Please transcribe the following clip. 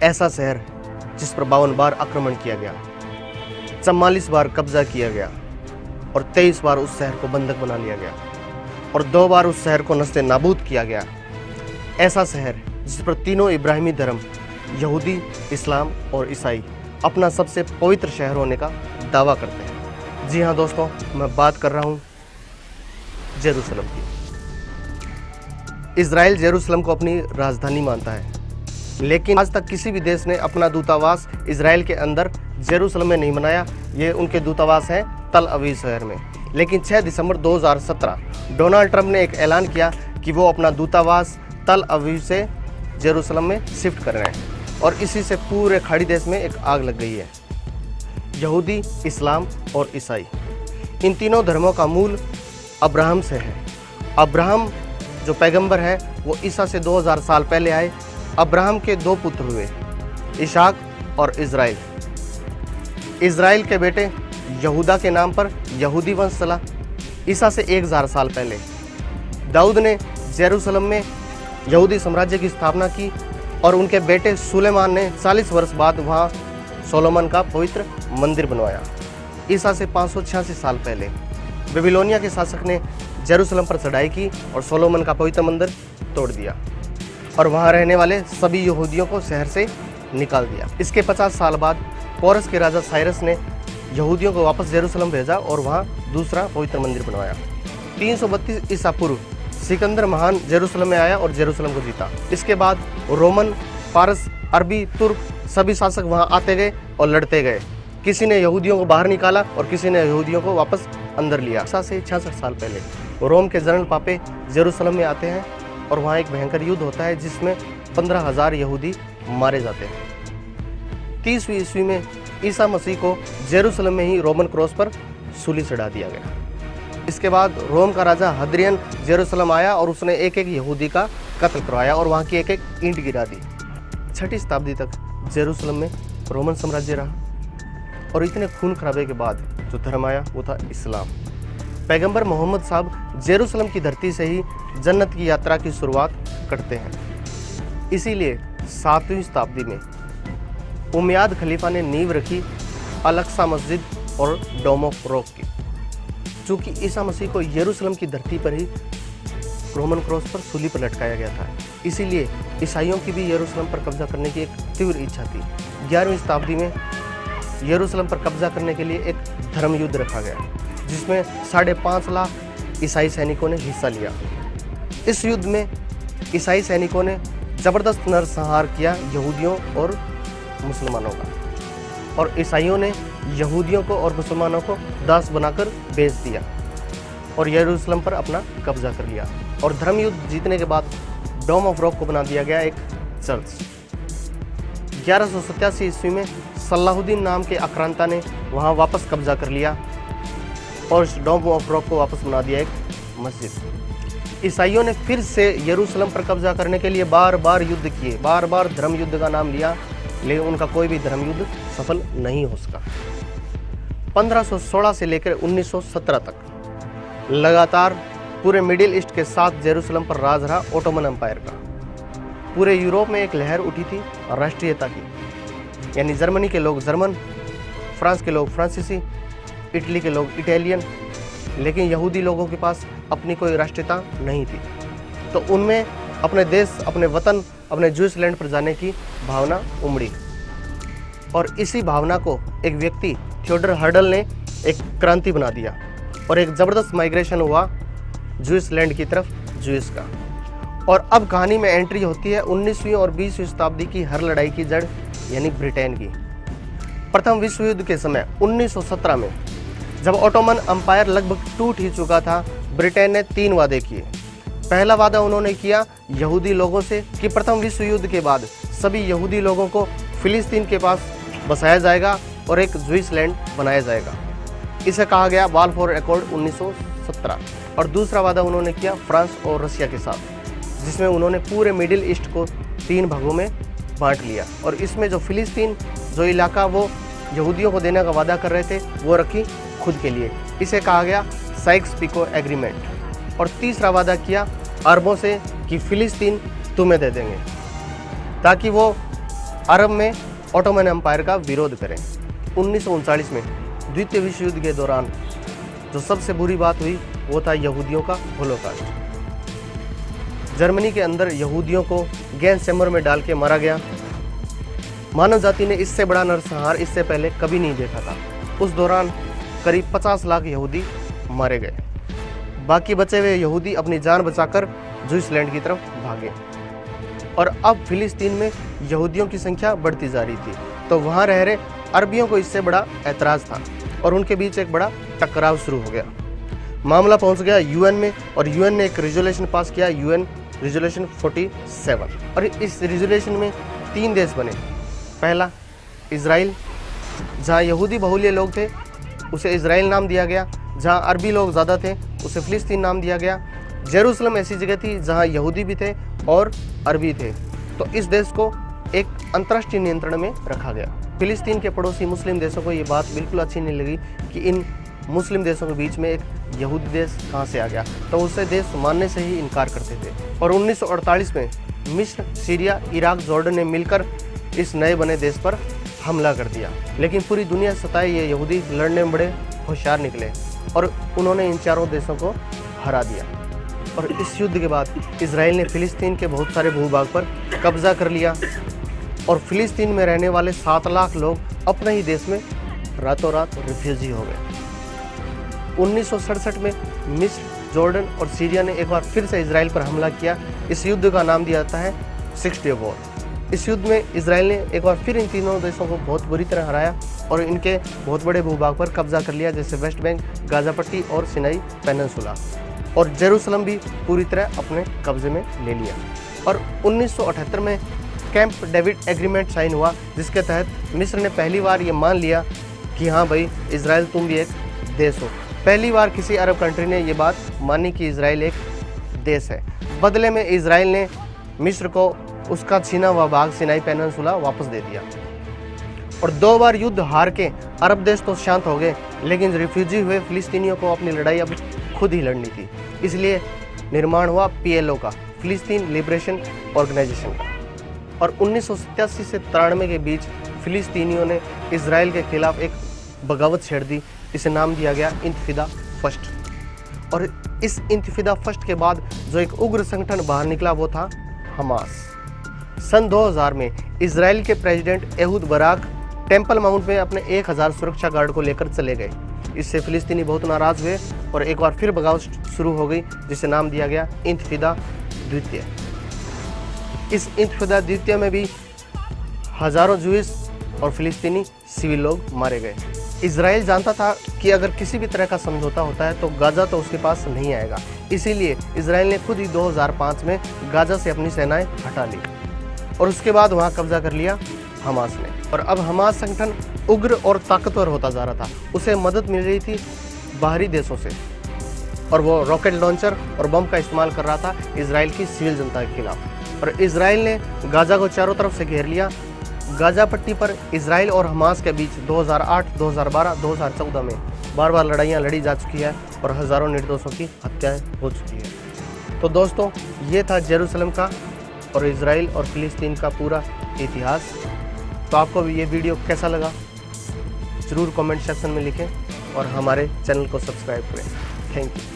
ऐसा शहर जिस पर 52 बार आक्रमण किया गया, 44 बार कब्जा किया गया और 23 बार उस शहर को बंधक बना लिया गया और 2 बार उस शहर को नस्ते नाबूद किया गया। ऐसा शहर जिस पर तीनों इब्राहिमी धर्म यहूदी, इस्लाम और ईसाई अपना सबसे पवित्र शहर होने का दावा करते हैं। जी हाँ दोस्तों, मैं बात कर रहा हूँ जेरूसलम की। इज़राइल जेरूसलम को अपनी राजधानी मानता है, लेकिन आज तक किसी भी देश ने अपना दूतावास इज़राइल के अंदर जेरूसलम में नहीं बनाया। ये उनके दूतावास हैं तल अवीव शहर में। लेकिन 6 दिसंबर 2017 डोनाल्ड ट्रंप ने एक ऐलान किया कि वो अपना दूतावास तल अवीव से जेरूसलम में शिफ्ट कर रहे हैं और इसी से पूरे खाड़ी देश में एक आग लग गई है। यहूदी, इस्लाम और ईसाई, इन तीनों धर्मों का मूल अब्राहम से है। अब्राहम जो पैगंबर है वो ईसा से 2000 साल पहले आए। अब्राहम के 2 पुत्र हुए, इशाक और इज़राइल। इज़राइल के बेटे यहूदा के नाम पर यहूदी वंश चला ईसा से 1000 साल पहले। दाऊद ने जेरूसलम में यहूदी साम्राज्य की स्थापना की और उनके बेटे सुलेमान ने 40 वर्ष बाद वहाँ सोलोमन का पवित्र मंदिर बनवाया। ईसा से 586 साल पहले बेबीलोनिया के शासक ने जेरूसलम पर चढ़ाई की और सोलोमन का पवित्र मंदिर तोड़ दिया और वहाँ रहने वाले सभी यहूदियों को शहर से निकाल दिया। इसके 50 साल बाद पोरस के राजा साइरस ने यहूदियों को वापस जेरूसलम भेजा और वहाँ दूसरा पवित्र मंदिर बनवाया। 332 ईसा पूर्व सिकंदर महान जेरूसलम में आया और जेरूसलम को जीता। इसके बाद रोमन, फारस, अरबी, तुर्क सभी शासक वहाँ आते गए और लड़ते गए। किसी ने यहूदियों को बाहर निकाला और किसी ने यहूदियों को वापस अंदर लिया। ईसा से 66 साल पहले रोम के जनरल पापे जेरूसलम में आते हैं और वहाँ एक भयंकर युद्ध होता है जिसमें 15,000 यहूदी मारे जाते हैं। 30वीं ईस्वी में ईसा मसीह को जेरूसलम में ही रोमन क्रॉस पर सूली चढ़ा दिया गया। इसके बाद रोम का राजा हद्रियन जेरूसलम आया और उसने एक एक यहूदी का कत्ल करवाया और वहाँ की एक एक ईंट गिरा दी। 6ठी शताब्दी तक जेरूसलम में रोमन साम्राज्य रहा और इतने खून खराबे के बाद जो धर्म आया वो था इस्लाम। पैगंबर मोहम्मद साहब जेरूसलम की धरती से ही जन्नत की यात्रा की शुरुआत करते हैं। इसीलिए 7वीं शताब्दी में उमैयाद खलीफा ने नींव रखी अल-अक्सा मस्जिद और डोम ऑफ रॉक की। चूँकि ईसा मसीह को यरूशलेम की धरती पर ही रोमन क्रॉस पर सूली पर लटकाया गया था, इसीलिए ईसाइयों की भी यरूशलेम पर कब्जा करने की एक तीव्र इच्छा थी। 11वीं शताब्दी में यरूशलेम पर कब्जा करने के लिए एक धर्म युद्ध रखा गया जिसमें 5.5 लाख ईसाई सैनिकों ने हिस्सा लिया। इस युद्ध में ईसाई सैनिकों ने ज़बरदस्त नरसंहार किया यहूदियों और मुसलमानों का, और ईसाइयों ने यहूदियों को और मुसलमानों को दास बनाकर बेच दिया और यरूशलेम पर अपना कब्जा कर लिया। और धर्म युद्ध जीतने के बाद डोम ऑफ रॉक को बना दिया गया एक चर्च। 1187 ईस्वी में सलाहुद्दीन नाम के आक्रांता ने वहाँ वापस कब्जा कर लिया और इस डोम ऑफ रॉक को वापस बना दिया एक मस्जिद। ईसाइयों ने फिर से यरूशलेम पर कब्जा करने के लिए बार बार युद्ध किए, बार बार धर्म युद्ध का नाम लिया, लेकिन उनका कोई भी धर्म युद्ध सफल नहीं हो सका। 1516 से लेकर 1917 तक लगातार पूरे मिडिल ईस्ट के साथ जेरूशलेम पर राज रहा ओटोमन एम्पायर का। पूरे यूरोप में एक लहर उठी थी राष्ट्रीयता की, यानी जर्मनी के लोग जर्मन, फ्रांस के लोग फ्रांसीसी, इटली के लोग इटालियन, लेकिन यहूदी लोगों के पास अपनी कोई राष्ट्रीयता नहीं थी। तो उनमें अपने देश, अपने वतन, अपने जूस लैंड पर जाने की भावना उमड़ी और इसी भावना को एक व्यक्ति थियोडर हर्डल ने एक क्रांति बना दिया और एक ज़बरदस्त माइग्रेशन हुआ जूस लैंड की तरफ जूस का। और अब कहानी में एंट्री होती है 19वीं और 20वीं शताब्दी की हर लड़ाई की जड़ यानी ब्रिटेन की। प्रथम विश्व युद्ध के समय 1917 में जब ओटोमन एम्पायर लगभग टूट ही चुका था, ब्रिटेन ने 3 वादे किए। पहला वादा उन्होंने किया यहूदी लोगों से कि प्रथम विश्व युद्ध के बाद सभी यहूदी लोगों को फिलिस्तीन के पास बसाया जाएगा और एक जूइश लैंड बनाया जाएगा। इसे कहा गया बाल्फोर एकॉर्ड 1917। और दूसरा वादा उन्होंने किया फ्रांस और रशिया के साथ, जिसमें उन्होंने पूरे मिडिल ईस्ट को 3 भागों में बांट लिया और इसमें जो फिलिस्तीन जो इलाका वो यहूदियों को देने का वादा कर रहे थे वो रखी खुद के लिए। इसे कहा गया साइक्स-पिको एग्रीमेंट। और तीसरा वादा किया अरबों से कि फिलिस्तीन तुम्हें दे देंगे, ताकि वो अरब में ऑटोमन एम्पायर का विरोध करें। 1939 में द्वितीय विश्व युद्ध के दौरान जो सबसे बुरी बात हुई वो था यहूदियों का होलोकॉस्ट। जर्मनी के अंदर यहूदियों को गैस चैम्बर में डाल के मारा गया। मानव जाति ने इससे बड़ा नरसंहार इससे पहले कभी नहीं देखा था। उस दौरान करीब 50 लाख यहूदी मारे गए। बाकी बचे हुए यहूदी अपनी जान बचाकर ज्यूइसलैंड की तरफ भागे और अब फिलिस्तीन में यहूदियों की संख्या बढ़ती जा रही थी। तो वहाँ रह रहे अरबियों को इससे बड़ा ऐतराज़ था और उनके बीच एक बड़ा टकराव शुरू हो गया। मामला पहुंच गया यूएन में और यूएन ने एक रेजोल्यूशन पास किया, यूएन रेजोल्यूशन 47। और इस रेजोल्यूशन में 3 देश बने। पहला इजराइल, जहाँ यहूदी बहुल्य लोग थे उसे इजराइल नाम दिया गया। जहाँ अरबी लोग ज़्यादा थे उसे फिलिस्तीन नाम दिया गया। जेरूसलम ऐसी जगह थी जहाँ यहूदी भी थे और अरबी थे, तो इस देश को एक अंतर्राष्ट्रीय नियंत्रण में रखा गया। फिलिस्तीन के पड़ोसी मुस्लिम देशों को ये बात बिल्कुल अच्छी नहीं लगी कि इन मुस्लिम देशों के बीच में एक यहूदी देश कहाँ से आ गया, तो उसे देश मानने से ही इनकार करते थे। और 1948 में मिस्र, सीरिया, इराक, जॉर्डन ने मिलकर इस नए बने देश पर हमला कर दिया। लेकिन पूरी दुनिया सताए ये यहूदी लड़ने में बड़े होशियार निकले और उन्होंने इन चारों देशों को हरा दिया। और इस युद्ध के बाद इजराइल ने फिलिस्तीन के बहुत सारे भूभाग पर कब्जा कर लिया और फिलिस्तीन में रहने वाले 7 लाख लोग अपने ही देश में रातों रात रिफ्यूजी हो गए। 1967 में मिस्र, जॉर्डन और सीरिया ने एक बार फिर से इजराइल पर हमला किया। इस युद्ध का नाम दिया जाता है 6 डे वॉर। इस युद्ध में इजराइल ने एक बार फिर इन तीनों देशों को बहुत बुरी तरह हराया और इनके बहुत बड़े भूभाग पर कब्जा कर लिया, जैसे वेस्ट बैंक, गाजा पट्टी और सिनाई पेनिनसुला, और जेरूसलम भी पूरी तरह अपने कब्जे में ले लिया। और 1978 में कैंप डेविड एग्रीमेंट साइन हुआ, जिसके तहत मिस्र ने पहली बार ये मान लिया कि हाँ भाई इजराइल तुम भी एक देश हो। पहली बार किसी अरब कंट्री ने ये बात मानी कि इजराइल एक देश है। बदले में इजराइल ने मिस्र को उसका छीना हुआ भाग सिनाई पेनिनसुला वापस दे दिया। और 2 बार युद्ध हार के अरब देश तो शांत हो गए, लेकिन रिफ्यूजी हुए फिलिस्तीनियों को अपनी लड़ाई अब खुद ही लड़नी थी। इसलिए निर्माण हुआ PLO का, फिलिस्तीन लिबरेशन ऑर्गेनाइजेशन का। और 1987 से 93 के बीच फिलिस्तीनियों ने इजराइल के खिलाफ एक बगावत छेड़ दी। इसे नाम दिया गया इंतफादा फर्स्ट। और इस इंतफादा फर्स्ट के बाद जो एक उग्र संगठन बाहर निकला वो था हमास। सन 2000 में इजराइल के president Ehud Barak temple mount में अपने 1000 सुरक्षा गार्ड को लेकर चले गए। इससे फिलिस्तीनी बहुत नाराज हुए और एक बार फिर बगावत शुरू हो गई, जिसे नाम दिया गया इंतफादा द्वितीय। इस इंतफादा द्वितीय में भी हजारों ज्यूइश और फिलिस्तीनी सिविल लोग मारे गए। इजराइल जानता था कि अगर किसी भी तरह का समझौता होता है तो गाजा तो उसके पास नहीं आएगा। इसीलिए इजराइल ने खुद ही 2005 में गाजा से अपनी सेनाएं हटा ली और उसके बाद वहां कब्जा कर लिया हमास ने। और अब हमास संगठन उग्र और ताकतवर होता जा रहा था। उसे मदद मिल रही थी बाहरी देशों से और वो रॉकेट लॉन्चर और बम का इस्तेमाल कर रहा था इजराइल की सिविल जनता के खिलाफ। और इजराइल ने गाजा को चारों तरफ से घेर लिया। गाजा पट्टी पर इजराइल और हमास के बीच 2008, 2012, 2014 में बार लड़ाइयाँ लड़ी जा चुकी है और हज़ारों निर्दोषों की हत्याएं हो चुकी है। तो दोस्तों, ये था जेरूसलम का और इजराइल और फिलिस्तीन का पूरा इतिहास। तो आपको भी ये वीडियो कैसा लगा ज़रूर कमेंट सेक्शन में लिखें और हमारे चैनल को सब्सक्राइब करें। Thank you.